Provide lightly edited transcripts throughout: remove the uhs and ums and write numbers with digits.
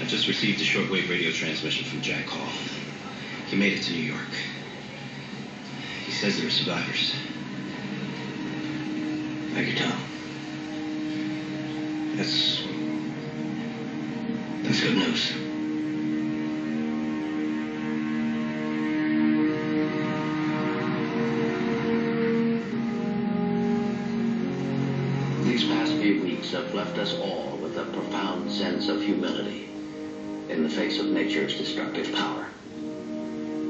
just received a shortwave radio transmission from Jack Hall. He made it to New York. He says there are survivors. Thank you, Tom. That's good news. These past few weeks have left us all with a profound sense of humility in the face of nature's destructive power.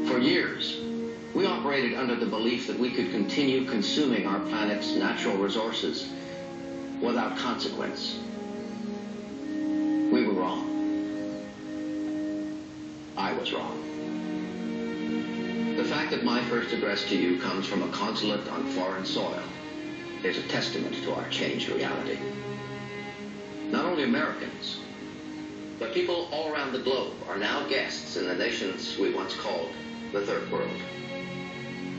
For years, we operated under the belief that we could continue consuming our planet's natural resources without consequence. We were wrong. I was wrong. The fact that my first address to you comes from a consulate on foreign soil is a testament to our changed reality. Not only Americans, but people all around the globe are now guests in the nations we once called the Third World.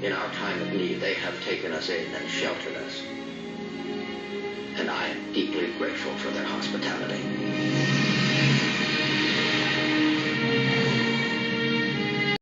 In our time of need, they have taken us in and sheltered us. And I am deeply grateful for their hospitality.